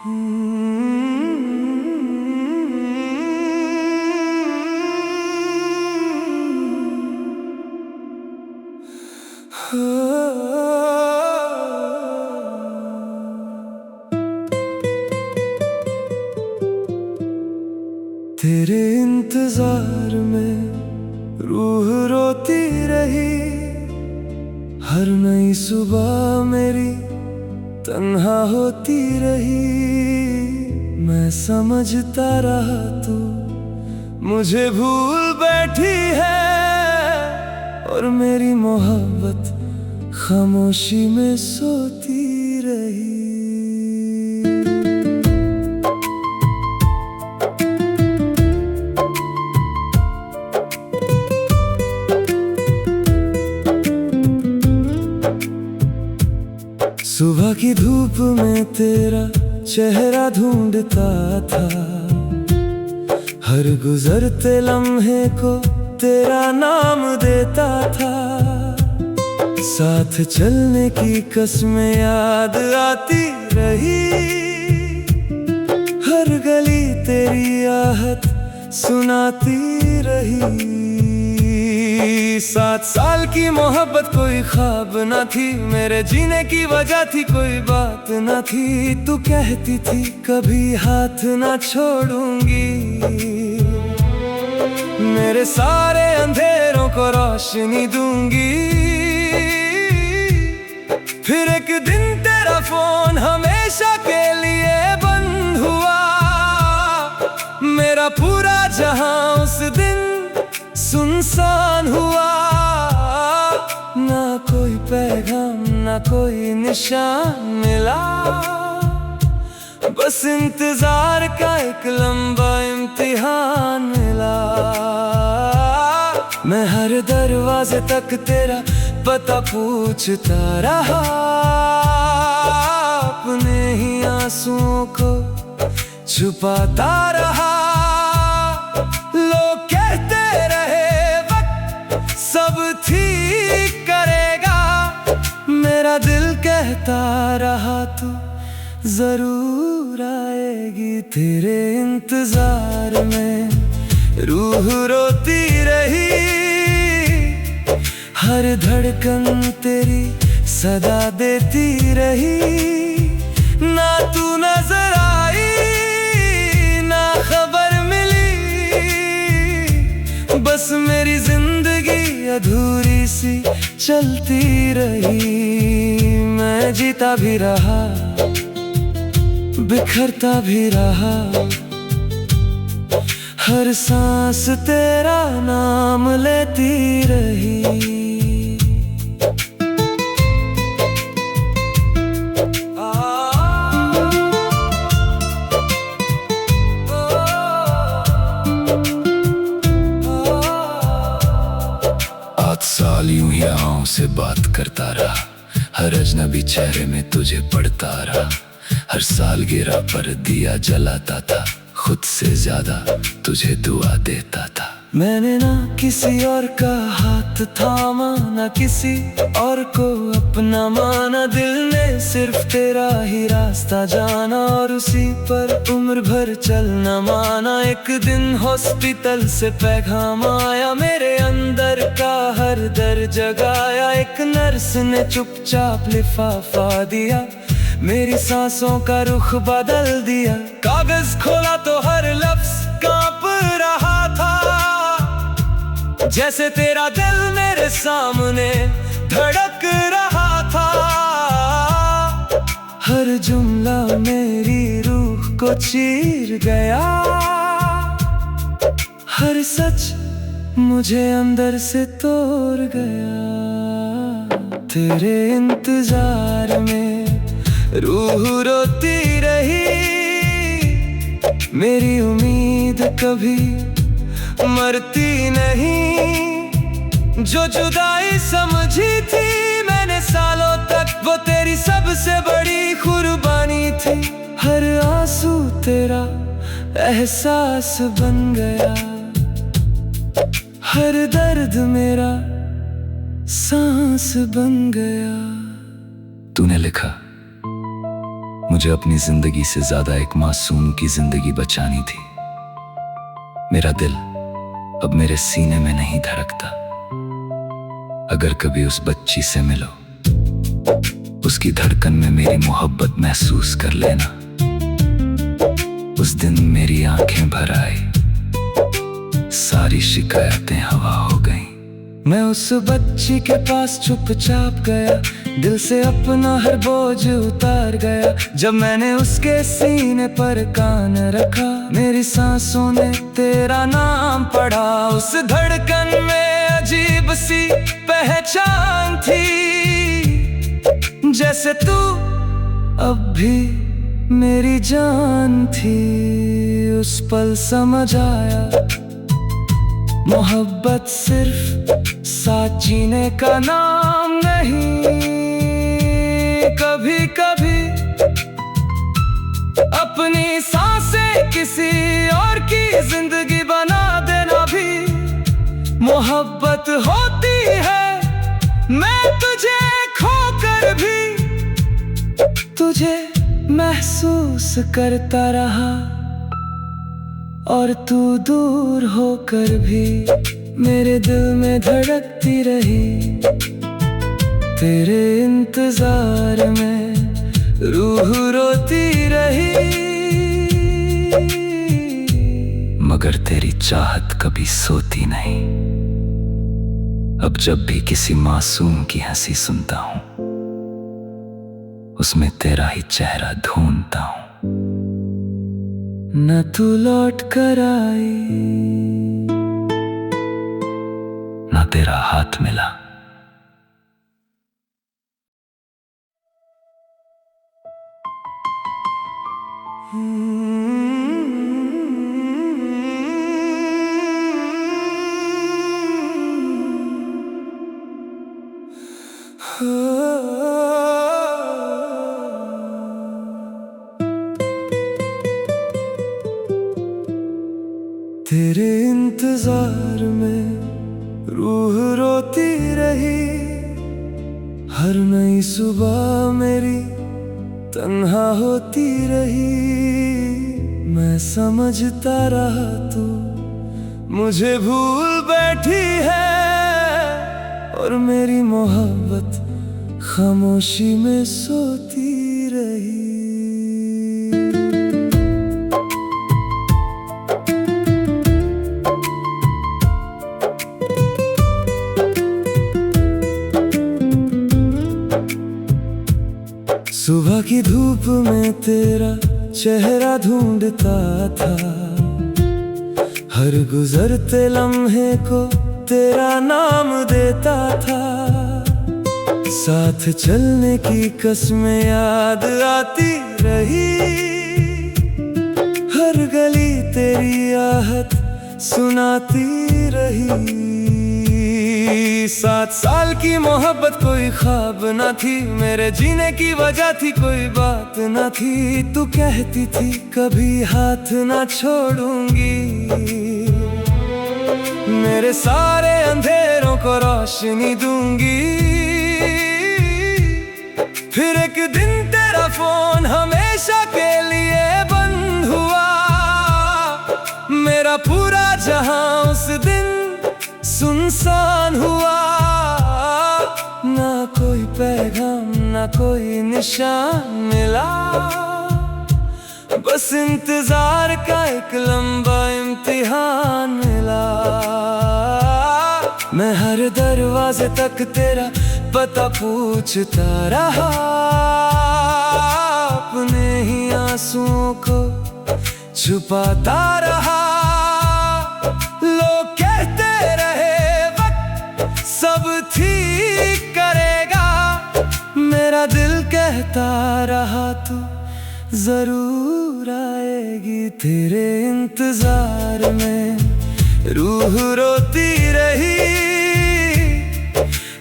तेरे इंतजार में रूह रोती रही, हर नई सुबह मेरी तन्हा होती रही। मैं समझता रहा तू मुझे भूल बैठी है, और मेरी मोहब्बत खामोशी में सोती रही। सुबह की धूप में तेरा चेहरा ढूंढता था, हर गुजरते लम्हे को तेरा नाम देता था। साथ चलने की कसमें याद आती रही, हर गली तेरी आहट सुनाती रही। 7 साल की मोहब्बत कोई ख्वाब न थी, मेरे जीने की वजह थी कोई बात न थी। तू कहती थी कभी हाथ न छोड़ूंगी, मेरे सारे अंधेरों को रोशनी दूंगी। फिर एक दिन तेरा फोन हमेशा के लिए बंद हुआ, मेरा पूरा जहां उस दिन सुनसान हुआ। ना कोई पैगाम ना कोई निशान मिला, बस इंतजार का एक लंबा इम्तिहान मिला। मैं हर दरवाजे तक तेरा पता पूछता रहा, अपने ही आंसुओं को छुपाता रहा। लोग कहते रहे वक्त सब ठीक करेगा, मेरा दिल कहता रहा तू जरूर आएगी। तेरे इंतजार में रूह रोती रही, हर धड़कन तेरी सदा देती रही। ना तू नजर आई ना खबर मिली, बस मेरी जिंदगी अधूरी सी चलती रही। मैं जीता भी रहा बिखरता भी रहा, हर सांस तेरा नाम लेती रही। साल यूं ही आँखों से बात करता रहा, हर अजनबी चेहरे में तुझे पढ़ता रहा। हर सालगिरह पर दिया जलाता था, खुद से ज्यादा तुझे दुआ देता था। मैंने ना किसी और का हाथ थामा, ना किसी और को अपना माना। दिल ने सिर्फ तेरा ही रास्ता जाना, और उसी पर उम्र भर चलना माना। एक दिन हॉस्पिटल से पैगाम आया, मेरे अंदर का हर दर्द जगाया। एक नर्स ने चुपचाप लिफाफा दिया, मेरी सांसों का रुख बदल दिया। कागज खोला तो हर लफ्ज कांप रहा था, जैसे तेरा दिल मेरे सामने धड़क रहा था। हर जुमला मेरी रूह को चीर गया, हर सच मुझे अंदर से तोड़ गया। तेरे इंतजार में रूह रोती रही, मेरी उम्मीद कभी मरती नहीं। जो जुदाई समझी थी मैंने सालों तक, वो तेरी सबसे बड़ी कुर्बानी थी। हर आंसू तेरा एहसास बन गया, हर दर्द मेरा सांस बन गया। तूने लिखा मुझे अपनी जिंदगी से ज्यादा एक मासूम की जिंदगी बचानी थी। मेरा दिल अब मेरे सीने में नहीं धड़कता। अगर कभी उस बच्ची से मिलो, उसकी धड़कन में मेरी मोहब्बत महसूस कर लेना। उस दिन मेरी आंखें भर आई, सारी शिकायतें हवा हो गईं। मैं उस बच्ची के पास चुपचाप गया, दिल से अपना हर बोझ उतार गया। जब मैंने उसके सीने पर कान रखा, मेरी सांसों ने तेरा नाम पढ़ा। उस धड़कन में अजीब सी पहचान थी, जैसे तू अब भी मेरी जान थी। उस पल समझ आया, मोहब्बत सिर्फ साथ जीने का नाम नहीं। कभी कभी अपनी सांसें किसी और की जिंदगी बना देना भी मोहब्बत होती है। मैं तुझे खोकर भी तुझे महसूस करता रहा, और तू दूर होकर भी मेरे दिल में धड़कती रही। तेरे इंतजार में रूह रोती रही, मगर तेरी चाहत कभी सोती नहीं। अब जब भी किसी मासूम की हंसी सुनता हूं, उसमें तेरा ही चेहरा ढूंढता हूं। न तू लौट कर आई, न तेरा हाथ मिला। तेरे इंतजार में रूह रोती रही। हर नई सुबह मेरी तन्हा होती रही। मैं समझता रहा तू मुझे भूल बैठी है, और मेरी मोहब्बत खामोशी में सोती रही। सुबह की धूप में तेरा चेहरा ढूंढता था, हर गुजरते लम्हे को तेरा नाम देता था। साथ चलने की कसमें याद आती रही, हर गली तेरी आहट सुनाती रही। 7 साल की मोहब्बत कोई ख्वाब न थी, मेरे जीने की वजह थी कोई बात न थी। तू कहती थी कभी हाथ न छोड़ूंगी, मेरे सारे अंधेरों को रोशनी दूंगी। फिर एक दिन तेरा फोन हमेशा के लिए बंद हुआ, मेरा पूरा जहां उस दिन सुनसान हुआ। ना कोई पैगाम ना कोई निशान मिला, बस इंतजार का एक लंबा इम्तिहान मिला। मैं हर दरवाजे तक तेरा पता पूछता रहा, अपने ही आंसुओं को छुपाता रहा। लोग कहते रहे वक्त सब ठीक करेगा, मेरा दिल कहता रहा तू जरूर आएगी। तेरे इंतजार में रूह रोती रही,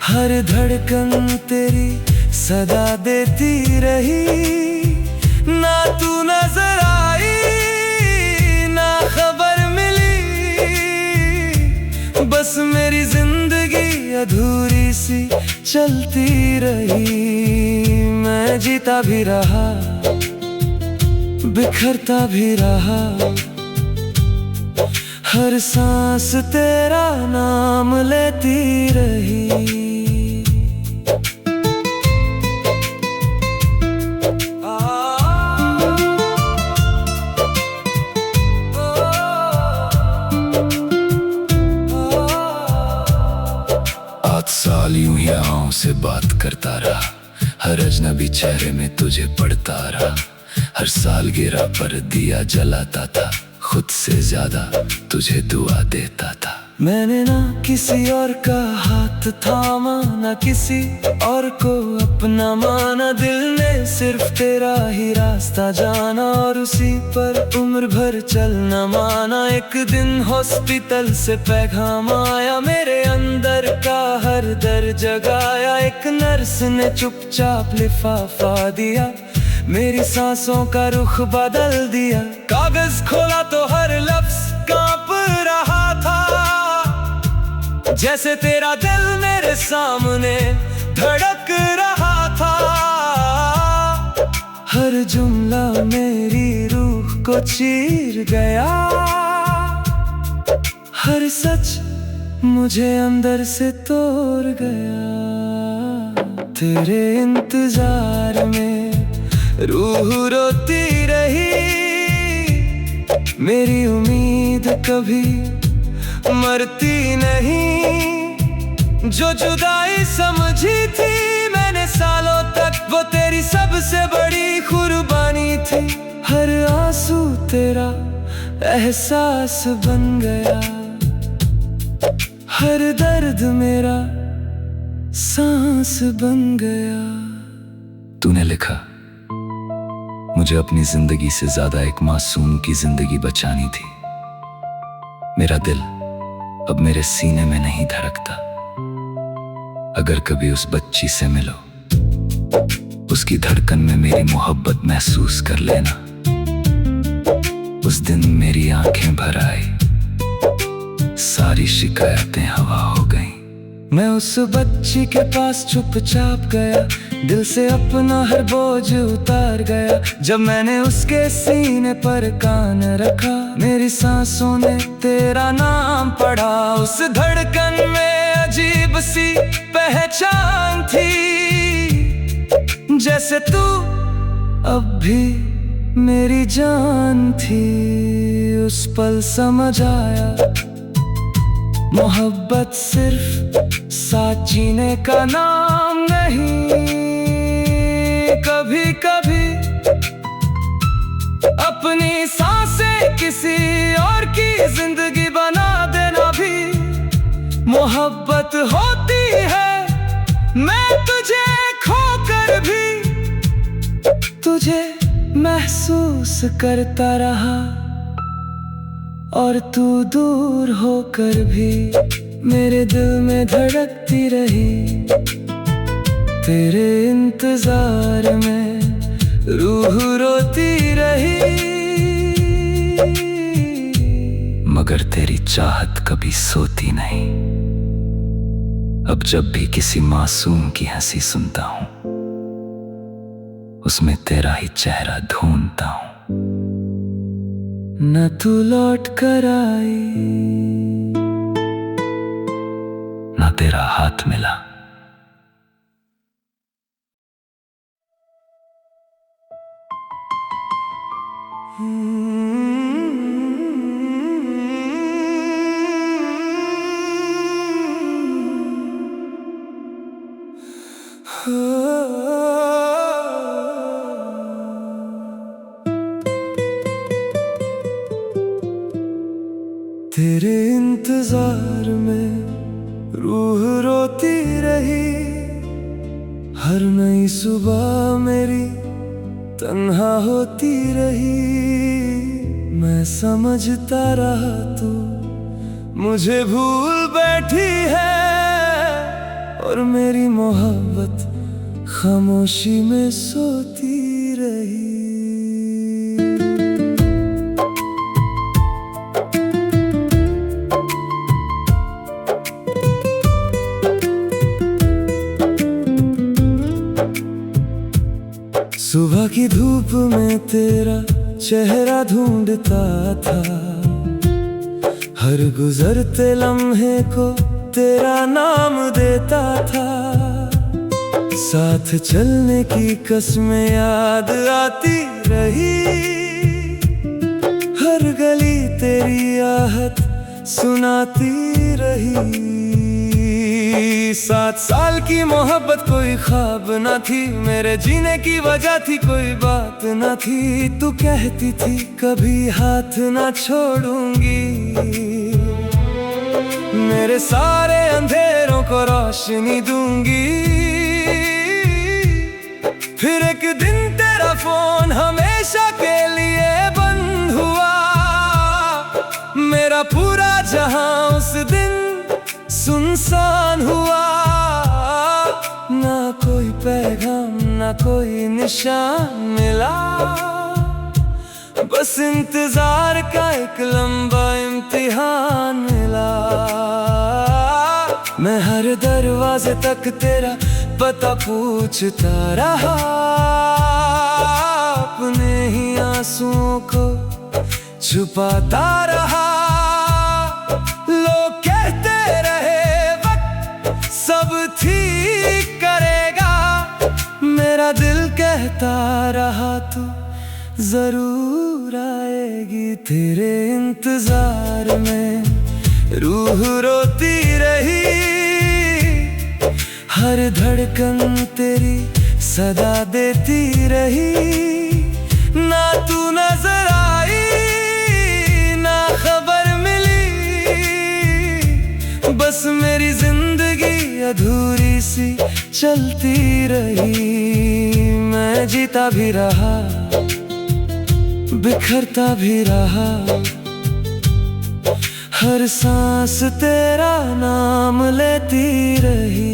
हर धड़कन तेरी सदा देती रही। ना तू नजर आई ना खबर मिली, बस मेरी जिंदगी अधूरी सी चलती रही। मैं जीता भी रहा बिखरता भी रहा, हर सांस तेरा नाम लेती रही। साल यूं ही आँखों से बात करता रहा, हर अजनबी चेहरे में तुझे पढ़ता रहा। हर सालगिरह पर दिया जलाता था, खुद से ज्यादा तुझे दुआ देता था। मैंने ना किसी और का हाथ थामा, ना किसी और को अपना माना। दिल ने सिर्फ तेरा ही रास्ता जाना और उसी पर उम्र भर चलना माना। एक दिन हॉस्पिटल से पैगाम आया, मेरे अंदर का हर दर्द जगाया। एक नर्स ने चुपचाप लिफाफा दिया, मेरी सांसों का रुख बदल दिया। कागज खोला तो हर लफ्ज कांप रहा था, जैसे तेरा दिल मेरे सामने धड़क रहा था। हर जुमला मेरी रूह को चीर गया, हर सच मुझे अंदर से तोड़ गया। तेरे इंतजार में रूह रोती रही, मेरी उम्मीद कभी मरती नहीं। जो जुदाई समझी थी मैंने सालों तक, वो तेरी सबसे बड़ी कुर्बानी थी। हर आंसू तेरा एहसास बन गया, हर दर्द मेरा सांस बन गया। तूने लिखा, मुझे अपनी जिंदगी से ज्यादा एक मासूम की जिंदगी बचानी थी। मेरा दिल अब मेरे सीने में नहीं धड़कता। अगर कभी उस बच्ची से मिलो, उसकी धड़कन में मेरी मोहब्बत महसूस कर लेना। उस दिन मेरी आंखें भर आई, सारी शिकायतें हवा हो गईं। मैं उस बच्ची के पास चुपचाप गया, दिल से अपना हर बोझ उतार गया। जब मैंने उसके सीने पर कान रखा, मेरी सांसों ने तेरा नाम पढ़ा। उस धड़कन में अजीब सी पहचान थी, जैसे तू अब भी मेरी जान थी। उस पल समझ आया, मोहब्बत सिर्फ साथ जीने का नाम नहीं। कभी कभी अपनी सांसें किसी और की जिंदगी बना देना भी मोहब्बत होती है। मैं तुझे खोकर भी तुझे महसूस करता रहा, और तू दूर होकर भी मेरे दिल में धड़कती रही। तेरे इंतजार में रूह रोती रही, मगर तेरी चाहत कभी सोती नहीं। अब जब भी किसी मासूम की हंसी सुनता हूं, उसमें तेरा ही चेहरा ढूंढता हूं। न तू लौट कर आई, न तेरा हाथ मिला। तेरे इंतजार में रूह रोती रही, हर नई सुबह मेरी तन्हा होती रही। मैं समझता रहा तू मुझे भूल बैठी है, और मेरी मोहब्बत खामोशी में सोती रही। सुबह की धूप में तेरा चेहरा ढूंढता था, हर गुजरते लम्हे को तेरा नाम देता था। साथ चलने की कसमें याद आती रही, हर गली तेरी आहट सुनाती रही। 7 साल की मोहब्बत कोई ख्वाब न थी, मेरे जीने की वजह थी कोई बात न थी। तू कहती थी कभी हाथ न छोड़ूंगी, मेरे सारे अंधेरों को रोशनी दूंगी। फिर एक दिन तेरा फोन हमेशा के लिए बंद हुआ, मेरा पूरा जहां उस दिन सुनसान हुआ। ना कोई पैगाम ना कोई निशान मिला, बस इंतजार का एक लंबा इम्तिहान मिला। मैं हर दरवाजे तक तेरा पता पूछता रहा, अपने ही आंसुओं को छुपाता रहा। लोग कहते रहे वक्त सब ठीक करेगा, मेरा दिल कहता रहा तू जरूर आएगी। तेरे इंतजार में रूह रोती रही, हर धड़कन तेरी सदा देती रही। ना तू नजर आई ना खबर मिली, बस मेरी जिंदगी अधूरी सी चलती रही। मैं जीता भी रहा बिखरता भी रहा, हर सांस तेरा नाम लेती रही।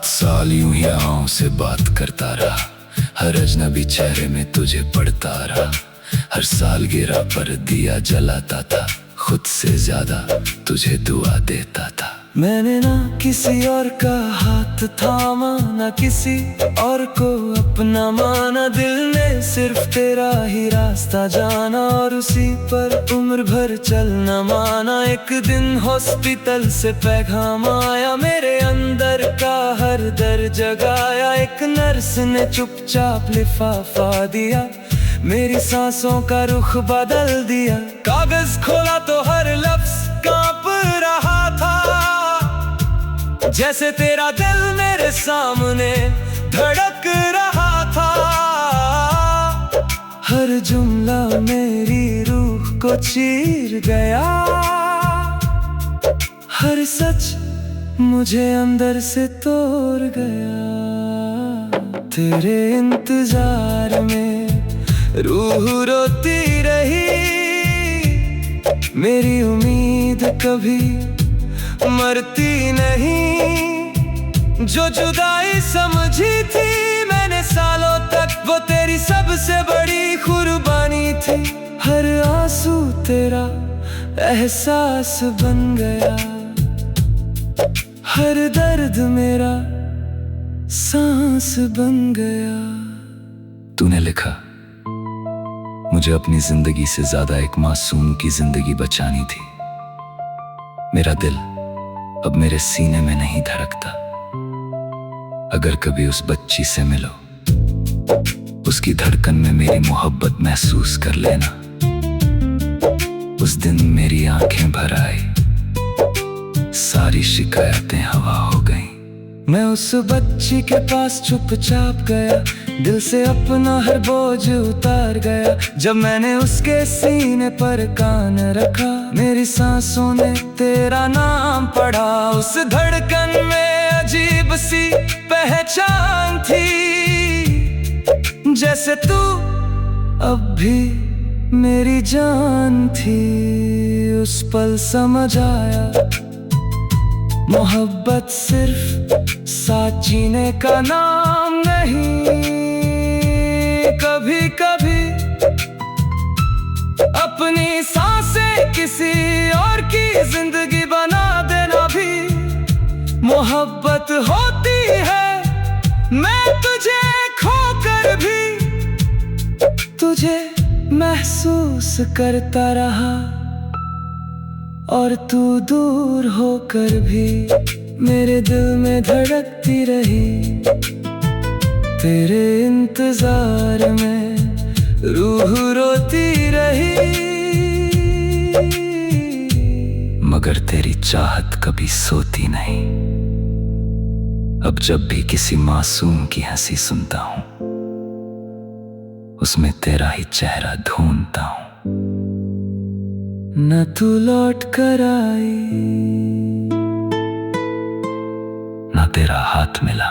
साल यूं ही आँखों से बात करता रहा, हर अजनबी चेहरे में तुझे पढ़ता रहा। हर सालगिरह पर दिया जलाता था, खुद से ज्यादा तुझे दुआ देता था। मैंने ना किसी और का हाथ थामा, ना किसी और को अपना माना। दिल ने सिर्फ तेरा ही रास्ता जाना, और उसी पर उम्र भर चलना माना। एक दिन हॉस्पिटल से पैगाम आया, मेरे अंदर का हर दर्द जगाया। एक नर्स ने चुपचाप लिफाफा दिया, मेरी सांसों का रुख बदल दिया। कागज खोला तो हर लफ्ज कांप रहा था, जैसे तेरा दिल मेरे सामने धड़क रहा था। हर जुमला मेरी रूह को चीर गया, हर सच मुझे अंदर से तोड़ गया। तेरे इंतजार में रूह रोती रही, मेरी उम्मीद कभी मरती नहीं। जो जुदाई समझी थी मैंने सालों तक, वो तेरी सबसे बड़ी कुर्बानी थी। हर आंसू तेरा एहसास बन गया, हर दर्द मेरा सांस बन गया। तूने लिखा मुझे अपनी जिंदगी से ज्यादा एक मासूम की जिंदगी बचानी थी। मेरा दिल अब मेरे सीने में नहीं धड़कता। अगर कभी उस बच्ची से मिलो, उसकी धड़कन में मेरी मोहब्बत महसूस कर लेना। उस दिन मेरी आंखें भर आई, सारी शिकायतें हवा हो गईं। मैं उस बच्ची के पास चुपचाप गया, दिल से अपना हर बोझ उतार गया। जब मैंने उसके सीने पर कान रखा, मेरी सांसों ने तेरा नाम पढ़ा। उस धड़कन में अजीब सी पहचान थी, जैसे तू अब भी मेरी जान थी। उस पल समझ आया मोहब्बत सिर्फ साथ जीने का नाम नहीं। कभी कभी जिंदगी बना देना भी मोहब्बत होती है। मैं तुझे खोकर भी तुझे महसूस करता रहा, और तू दूर होकर भी मेरे दिल में धड़कती रही। तेरे इंतजार में रूह रोती रही, मगर तेरी चाहत कभी सोती नहीं। अब जब भी किसी मासूम की हंसी सुनता हूं, उसमें तेरा ही चेहरा ढूंढता हूं। न तू लौट कर आई, ना तेरा हाथ मिला।